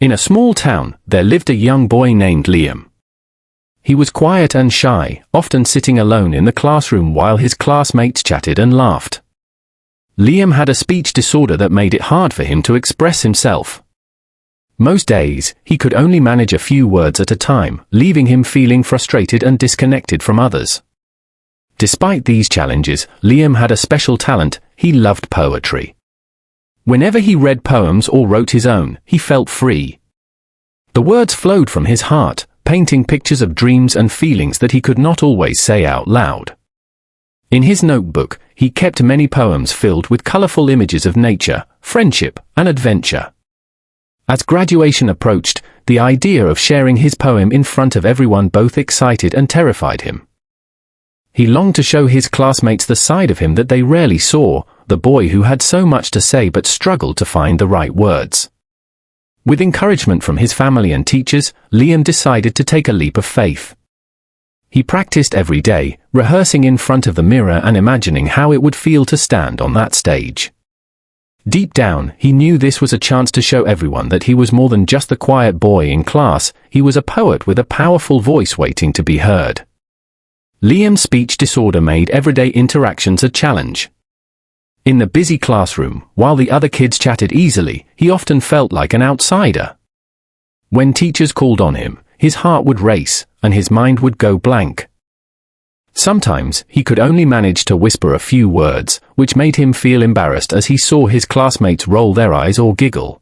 In a small town, there lived a young boy named Liam. He was quiet and shy, often sitting alone in the classroom while his classmates chatted and laughed. Liam had a speech disorder that made it hard for him to express himself. Most days, he could only manage a few words at a time, leaving him feeling frustrated and disconnected from others. Despite these challenges, Liam had a special talent: he loved poetry. Whenever he read poems or wrote his own, he felt free. The words flowed from his heart, painting pictures of dreams and feelings that he could not always say out loud. In his notebook, he kept many poems filled with colorful images of nature, friendship, and adventure. As graduation approached, the idea of sharing his poem in front of everyone both excited and terrified him. He longed to show his classmates the side of him that they rarely saw, the boy who had so much to say but struggled to find the right words. With encouragement from his family and teachers, Liam decided to take a leap of faith. He practiced every day, rehearsing in front of the mirror and imagining how it would feel to stand on that stage. Deep down, he knew this was a chance to show everyone that he was more than just the quiet boy in class. He was a poet with a powerful voice waiting to be heard. Liam's speech disorder made everyday interactions a challenge. In the busy classroom, while the other kids chatted easily, he often felt like an outsider. When teachers called on him, his heart would race, and his mind would go blank. Sometimes, he could only manage to whisper a few words, which made him feel embarrassed as he saw his classmates roll their eyes or giggle.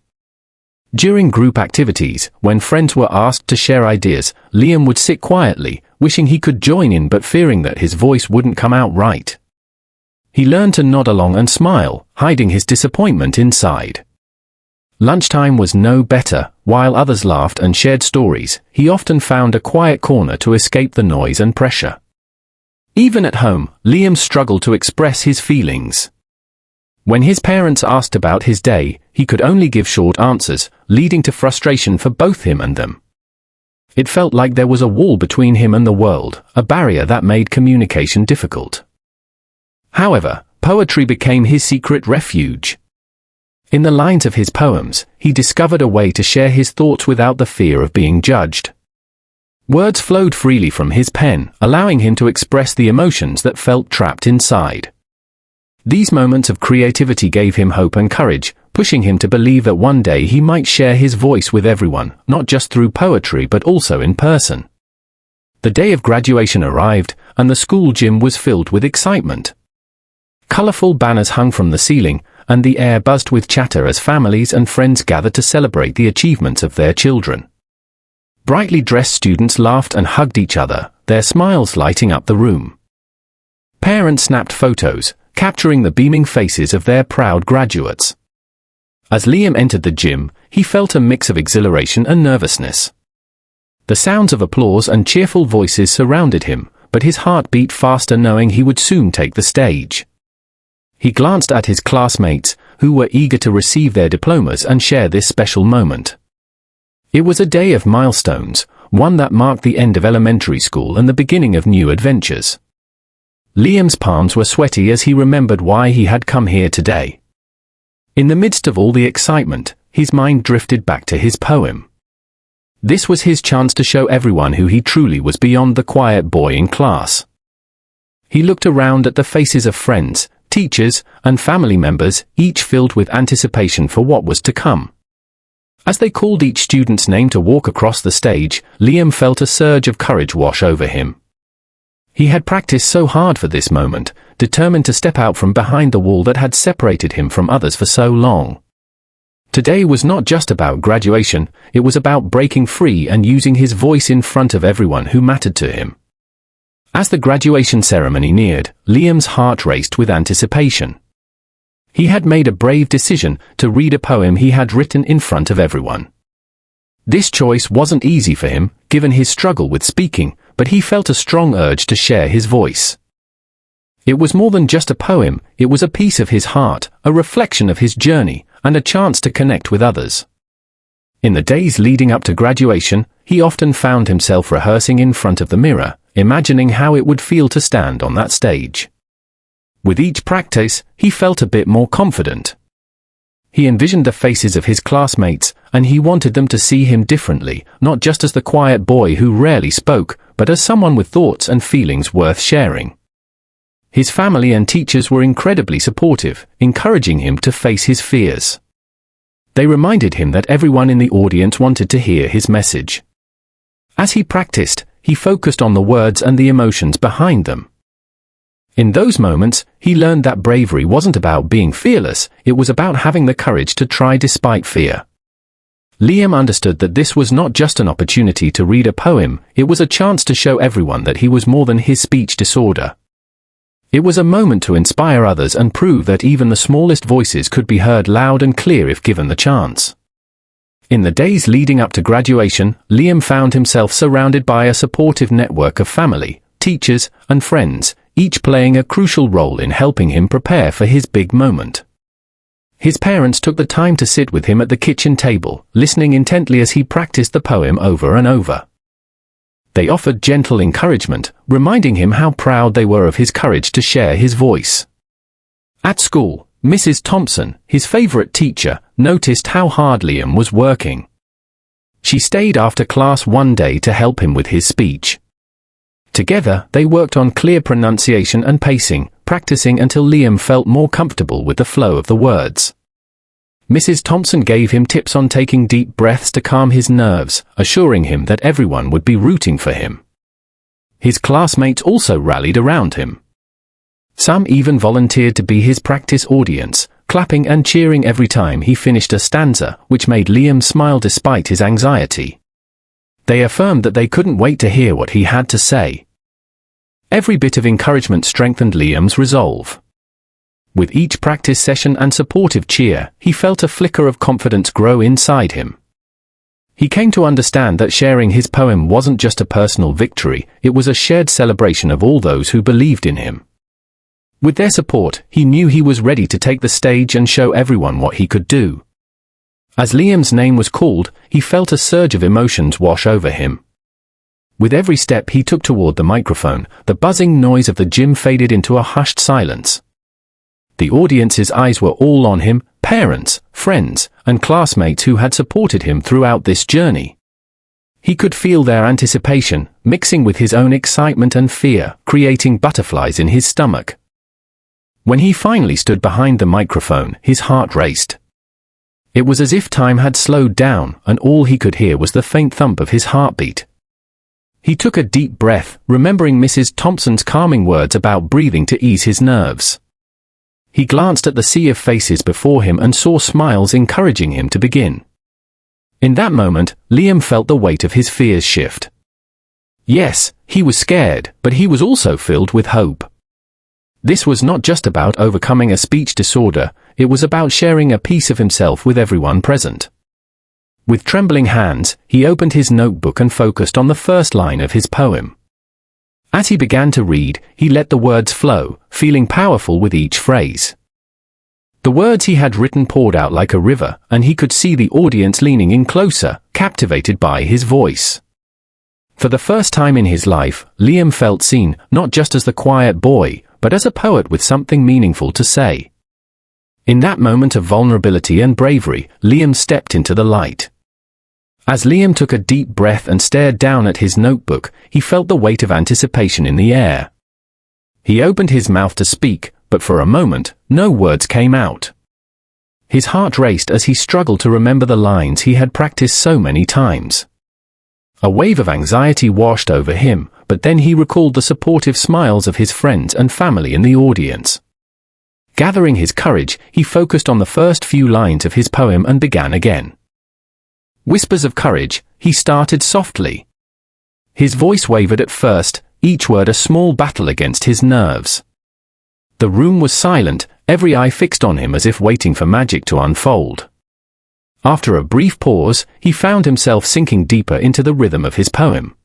During group activities, when friends were asked to share ideas, Liam would sit quietly, wishing he could join in but fearing that his voice wouldn't come out right. He learned to nod along and smile, hiding his disappointment inside. Lunchtime was no better. While others laughed and shared stories, he often found a quiet corner to escape the noise and pressure. Even at home, Liam struggled to express his feelings. When his parents asked about his day, he could only give short answers, leading to frustration for both him and them. It felt like there was a wall between him and the world, a barrier that made communication difficult. However, poetry became his secret refuge. In the lines of his poems, he discovered a way to share his thoughts without the fear of being judged. Words flowed freely from his pen, allowing him to express the emotions that felt trapped inside. These moments of creativity gave him hope and courage, pushing him to believe that one day he might share his voice with everyone, not just through poetry but also in person. The day of graduation arrived, and the school gym was filled with excitement. Colorful banners hung from the ceiling, and the air buzzed with chatter as families and friends gathered to celebrate the achievements of their children. Brightly dressed students laughed and hugged each other, their smiles lighting up the room. Parents snapped photos, capturing the beaming faces of their proud graduates. As Liam entered the gym, he felt a mix of exhilaration and nervousness. The sounds of applause and cheerful voices surrounded him, but his heart beat faster knowing he would soon take the stage. He glanced at his classmates, who were eager to receive their diplomas and share this special moment. It was a day of milestones, one that marked the end of elementary school and the beginning of new adventures. Liam's palms were sweaty as he remembered why he had come here today. In the midst of all the excitement, his mind drifted back to his poem. This was his chance to show everyone who he truly was beyond the quiet boy in class. He looked around at the faces of friends, teachers, and family members, each filled with anticipation for what was to come. As they called each student's name to walk across the stage, Liam felt a surge of courage wash over him. He had practiced so hard for this moment, determined to step out from behind the wall that had separated him from others for so long. Today was not just about graduation, it was about breaking free and using his voice in front of everyone who mattered to him. As the graduation ceremony neared, Liam's heart raced with anticipation. He had made a brave decision to read a poem he had written in front of everyone. This choice wasn't easy for him, given his struggle with speaking, but he felt a strong urge to share his voice. It was more than just a poem, it was a piece of his heart, a reflection of his journey, and a chance to connect with others. In the days leading up to graduation, he often found himself rehearsing in front of the mirror, imagining how it would feel to stand on that stage. With each practice, he felt a bit more confident. He envisioned the faces of his classmates, and he wanted them to see him differently, not just as the quiet boy who rarely spoke, but as someone with thoughts and feelings worth sharing. His family and teachers were incredibly supportive, encouraging him to face his fears. They reminded him that everyone in the audience wanted to hear his message. As he practiced, he focused on the words and the emotions behind them. In those moments, he learned that bravery wasn't about being fearless, it was about having the courage to try despite fear. Liam understood that this was not just an opportunity to read a poem, it was a chance to show everyone that he was more than his speech disorder. It was a moment to inspire others and prove that even the smallest voices could be heard loud and clear if given the chance. In the days leading up to graduation, Liam found himself surrounded by a supportive network of family, teachers, and friends, each playing a crucial role in helping him prepare for his big moment. His parents took the time to sit with him at the kitchen table, listening intently as he practiced the poem over and over. They offered gentle encouragement, reminding him how proud they were of his courage to share his voice. At school, Mrs. Thompson, his favorite teacher, noticed how hard Liam was working. She stayed after class one day to help him with his speech. Together, they worked on clear pronunciation and pacing, practicing until Liam felt more comfortable with the flow of the words. Mrs. Thompson gave him tips on taking deep breaths to calm his nerves, assuring him that everyone would be rooting for him. His classmates also rallied around him. Some even volunteered to be his practice audience, clapping and cheering every time he finished a stanza, which made Liam smile despite his anxiety. They affirmed that they couldn't wait to hear what he had to say. Every bit of encouragement strengthened Liam's resolve. With each practice session and supportive cheer, he felt a flicker of confidence grow inside him. He came to understand that sharing his poem wasn't just a personal victory, it was a shared celebration of all those who believed in him. With their support, he knew he was ready to take the stage and show everyone what he could do. As Liam's name was called, he felt a surge of emotions wash over him. With every step he took toward the microphone, the buzzing noise of the gym faded into a hushed silence. The audience's eyes were all on him, parents, friends, and classmates who had supported him throughout this journey. He could feel their anticipation, mixing with his own excitement and fear, creating butterflies in his stomach. When he finally stood behind the microphone, his heart raced. It was as if time had slowed down, and all he could hear was the faint thump of his heartbeat. He took a deep breath, remembering Mrs. Thompson's calming words about breathing to ease his nerves. He glanced at the sea of faces before him and saw smiles encouraging him to begin. In that moment, Liam felt the weight of his fears shift. Yes, he was scared, but he was also filled with hope. This was not just about overcoming a speech disorder, it was about sharing a piece of himself with everyone present. With trembling hands, he opened his notebook and focused on the first line of his poem. As he began to read, he let the words flow, feeling powerful with each phrase. The words he had written poured out like a river, and he could see the audience leaning in closer, captivated by his voice. For the first time in his life, Liam felt seen, not just as the quiet boy, but as a poet with something meaningful to say. In that moment of vulnerability and bravery, Liam stepped into the light. As Liam took a deep breath and stared down at his notebook, he felt the weight of anticipation in the air. He opened his mouth to speak, but for a moment, no words came out. His heart raced as he struggled to remember the lines he had practiced so many times. A wave of anxiety washed over him, but then he recalled the supportive smiles of his friends and family in the audience. Gathering his courage, he focused on the first few lines of his poem and began again. Whispers of courage, he started softly. His voice wavered at first, each word a small battle against his nerves. The room was silent, every eye fixed on him as if waiting for magic to unfold. After a brief pause, he found himself sinking deeper into the rhythm of his poem.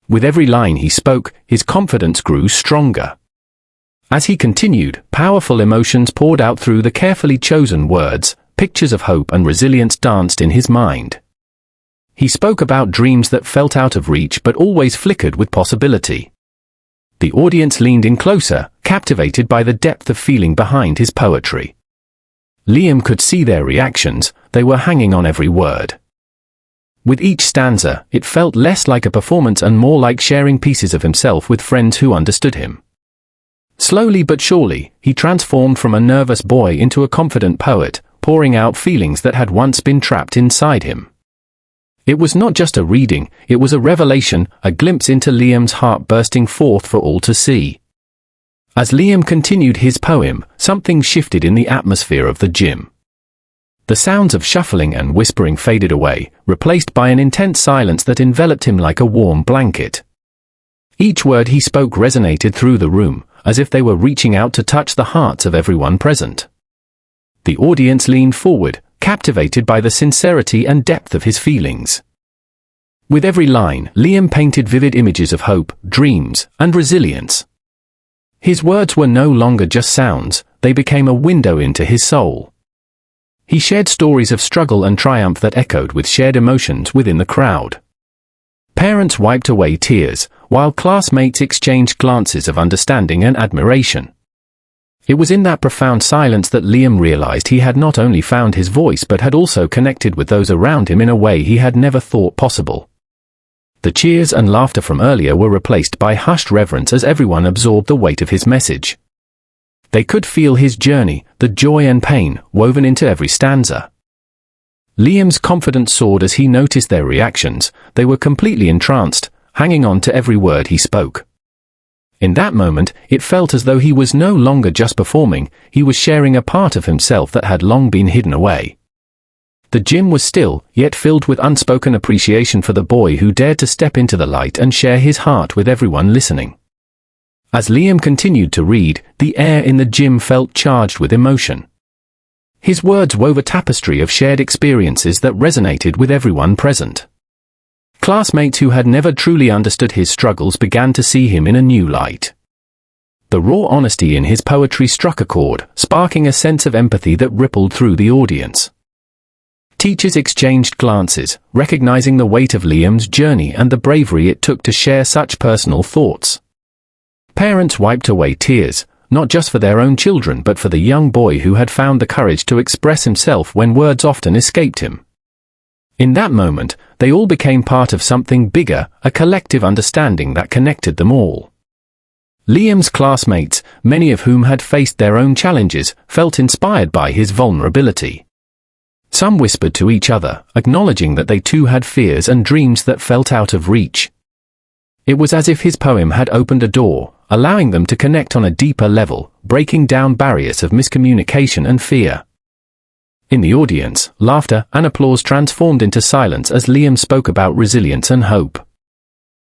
With every line he spoke, his confidence grew stronger. As he continued, powerful emotions poured out through the carefully chosen words, pictures of hope and resilience danced in his mind. He spoke about dreams that felt out of reach but always flickered with possibility. The audience leaned in closer, captivated by the depth of feeling behind his poetry. Liam could see their reactions, they were hanging on every word. With each stanza, it felt less like a performance and more like sharing pieces of himself with friends who understood him. Slowly but surely, he transformed from a nervous boy into a confident poet, pouring out feelings that had once been trapped inside him. It was not just a reading, it was a revelation, a glimpse into Liam's heart bursting forth for all to see. As Liam continued his poem, something shifted in the atmosphere of the gym. The sounds of shuffling and whispering faded away, replaced by an intense silence that enveloped him like a warm blanket. Each word he spoke resonated through the room, as if they were reaching out to touch the hearts of everyone present. The audience leaned forward, captivated by the sincerity and depth of his feelings. With every line, Liam painted vivid images of hope, dreams, and resilience. His words were no longer just sounds, they became a window into his soul. He shared stories of struggle and triumph that echoed with shared emotions within the crowd. Parents wiped away tears, while classmates exchanged glances of understanding and admiration. It was in that profound silence that Liam realized he had not only found his voice but had also connected with those around him in a way he had never thought possible. The cheers and laughter from earlier were replaced by hushed reverence as everyone absorbed the weight of his message. They could feel his journey, the joy and pain, woven into every stanza. Liam's confidence soared as he noticed their reactions. They were completely entranced, hanging on to every word he spoke. In that moment, it felt as though he was no longer just performing, he was sharing a part of himself that had long been hidden away. The gym was still, yet filled with unspoken appreciation for the boy who dared to step into the light and share his heart with everyone listening. As Liam continued to read, the air in the gym felt charged with emotion. His words wove a tapestry of shared experiences that resonated with everyone present. Classmates who had never truly understood his struggles began to see him in a new light. The raw honesty in his poetry struck a chord, sparking a sense of empathy that rippled through the audience. Teachers exchanged glances, recognizing the weight of Liam's journey and the bravery it took to share such personal thoughts. Parents wiped away tears, not just for their own children but for the young boy who had found the courage to express himself when words often escaped him. In that moment, they all became part of something bigger, a collective understanding that connected them all. Liam's classmates, many of whom had faced their own challenges, felt inspired by his vulnerability. Some whispered to each other, acknowledging that they too had fears and dreams that felt out of reach. It was as if his poem had opened a door, allowing them to connect on a deeper level, breaking down barriers of miscommunication and fear. In the audience, laughter and applause transformed into silence as Liam spoke about resilience and hope.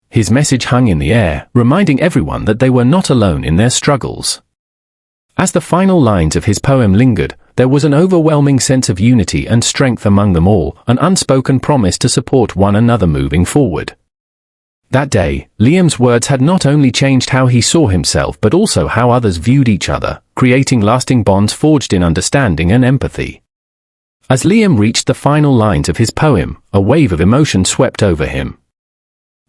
His message hung in the air, reminding everyone that they were not alone in their struggles. As the final lines of his poem lingered, there was an overwhelming sense of unity and strength among them all, an unspoken promise to support one another moving forward. That day, Liam's words had not only changed how he saw himself but also how others viewed each other, creating lasting bonds forged in understanding and empathy. As Liam reached the final lines of his poem, a wave of emotion swept over him.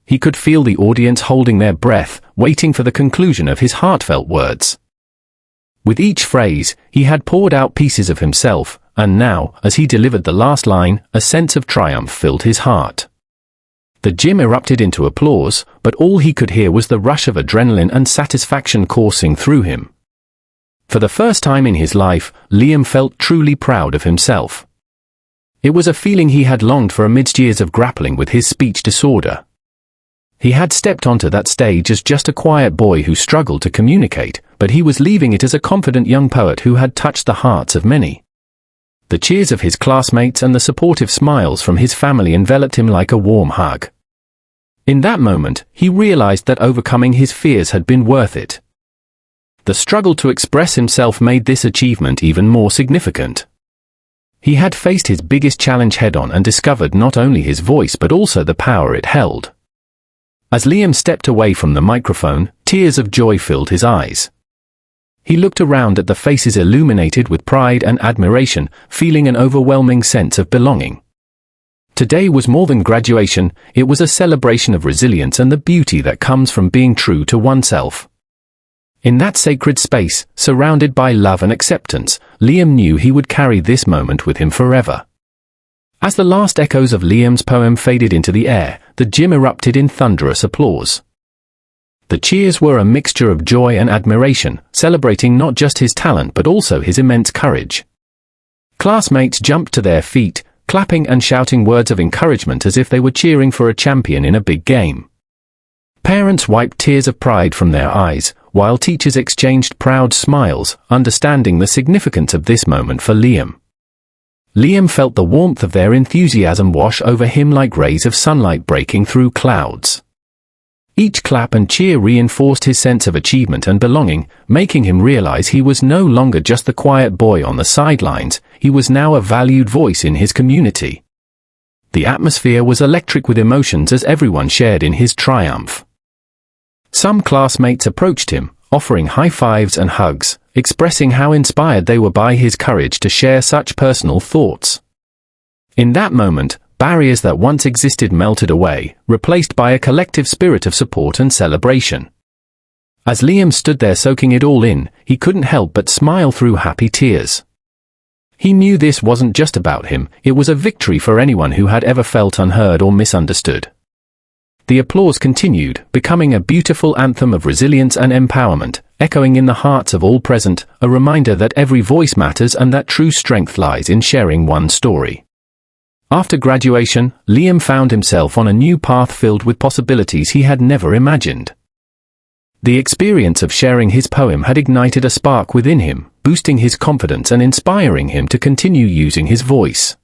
He could feel the audience holding their breath, waiting for the conclusion of his heartfelt words. With each phrase, he had poured out pieces of himself, and now, as he delivered the last line, a sense of triumph filled his heart. The gym erupted into applause, but all he could hear was the rush of adrenaline and satisfaction coursing through him. For the first time in his life, Liam felt truly proud of himself. It was a feeling he had longed for amidst years of grappling with his speech disorder. He had stepped onto that stage as just a quiet boy who struggled to communicate, but he was leaving it as a confident young poet who had touched the hearts of many. The cheers of his classmates and the supportive smiles from his family enveloped him like a warm hug. In that moment, he realized that overcoming his fears had been worth it. The struggle to express himself made this achievement even more significant. He had faced his biggest challenge head-on and discovered not only his voice but also the power it held. As Liam stepped away from the microphone, tears of joy filled his eyes. He looked around at the faces illuminated with pride and admiration, feeling an overwhelming sense of belonging. Today was more than graduation, it was a celebration of resilience and the beauty that comes from being true to oneself. In that sacred space, surrounded by love and acceptance, Liam knew he would carry this moment with him forever. As the last echoes of Liam's poem faded into the air, the gym erupted in thunderous applause. The cheers were a mixture of joy and admiration, celebrating not just his talent but also his immense courage. Classmates jumped to their feet, clapping and shouting words of encouragement as if they were cheering for a champion in a big game. Parents wiped tears of pride from their eyes, while teachers exchanged proud smiles, understanding the significance of this moment for Liam. Liam felt the warmth of their enthusiasm wash over him like rays of sunlight breaking through clouds. Each clap and cheer reinforced his sense of achievement and belonging, making him realize he was no longer just the quiet boy on the sidelines, he was now a valued voice in his community. The atmosphere was electric with emotions as everyone shared in his triumph. Some classmates approached him, offering high fives and hugs, expressing how inspired they were by his courage to share such personal thoughts. In that moment, barriers that once existed melted away, replaced by a collective spirit of support and celebration. As Liam stood there soaking it all in, he couldn't help but smile through happy tears. He knew this wasn't just about him, it was a victory for anyone who had ever felt unheard or misunderstood. The applause continued, becoming a beautiful anthem of resilience and empowerment, echoing in the hearts of all present, a reminder that every voice matters and that true strength lies in sharing one story. After graduation, Liam found himself on a new path filled with possibilities he had never imagined. The experience of sharing his poem had ignited a spark within him, boosting his confidence and inspiring him to continue using his voice.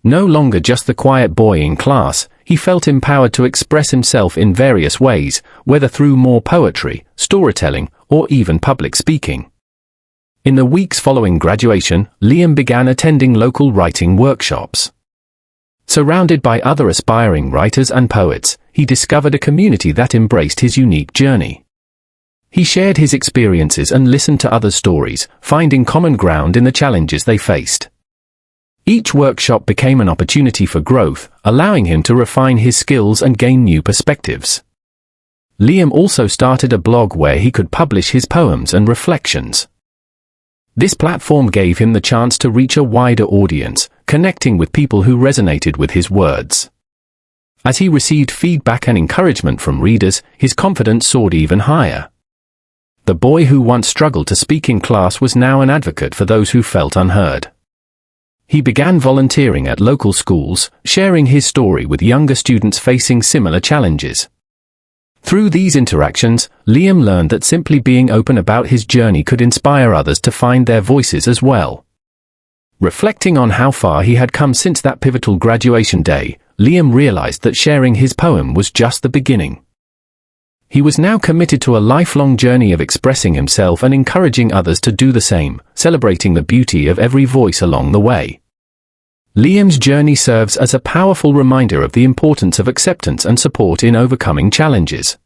No longer just the quiet boy in class, he felt empowered to express himself in various ways, whether through more poetry, storytelling, or even public speaking. In the weeks following graduation, Liam began attending local writing workshops. Surrounded by other aspiring writers and poets, he discovered a community that embraced his unique journey. He shared his experiences and listened to others' stories, finding common ground in the challenges they faced. Each workshop became an opportunity for growth, allowing him to refine his skills and gain new perspectives. Liam also started a blog where he could publish his poems and reflections. This platform gave him the chance to reach a wider audience, connecting with people who resonated with his words. As he received feedback and encouragement from readers, his confidence soared even higher. The boy who once struggled to speak in class was now an advocate for those who felt unheard. He began volunteering at local schools, sharing his story with younger students facing similar challenges. Through these interactions, Liam learned that simply being open about his journey could inspire others to find their voices as well. Reflecting on how far he had come since that pivotal graduation day, Liam realized that sharing his poem was just the beginning. He was now committed to a lifelong journey of expressing himself and encouraging others to do the same, celebrating the beauty of every voice along the way. Liam's journey serves as a powerful reminder of the importance of acceptance and support in overcoming challenges.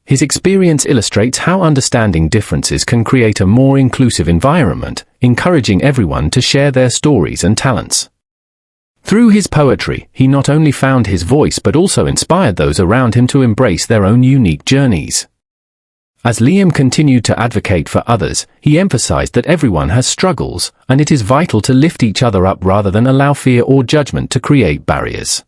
His experience illustrates how understanding differences can create a more inclusive environment, encouraging everyone to share their stories and talents. Through his poetry, he not only found his voice but also inspired those around him to embrace their own unique journeys. As Liam continued to advocate for others, he emphasized that everyone has struggles, and it is vital to lift each other up rather than allow fear or judgment to create barriers.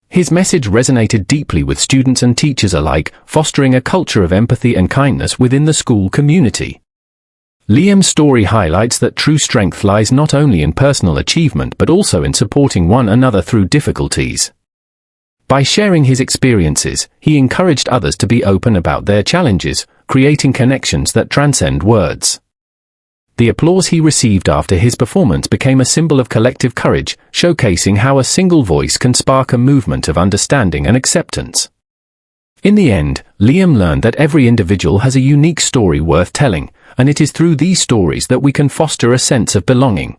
His message resonated deeply with students and teachers alike, fostering a culture of empathy and kindness within the school community. Liam's story highlights that true strength lies not only in personal achievement but also in supporting one another through difficulties. By sharing his experiences, he encouraged others to be open about their challenges, creating connections that transcend words. The applause he received after his performance became a symbol of collective courage, showcasing how a single voice can spark a movement of understanding and acceptance. In the end, Liam learned that every individual has a unique story worth telling, and it is through these stories that we can foster a sense of belonging.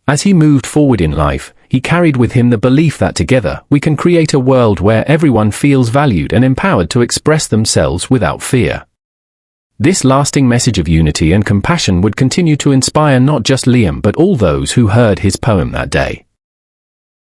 As he moved forward in life, he carried with him the belief that together we can create a world where everyone feels valued and empowered to express themselves without fear. This lasting message of unity and compassion would continue to inspire not just Liam but all those who heard his poem that day.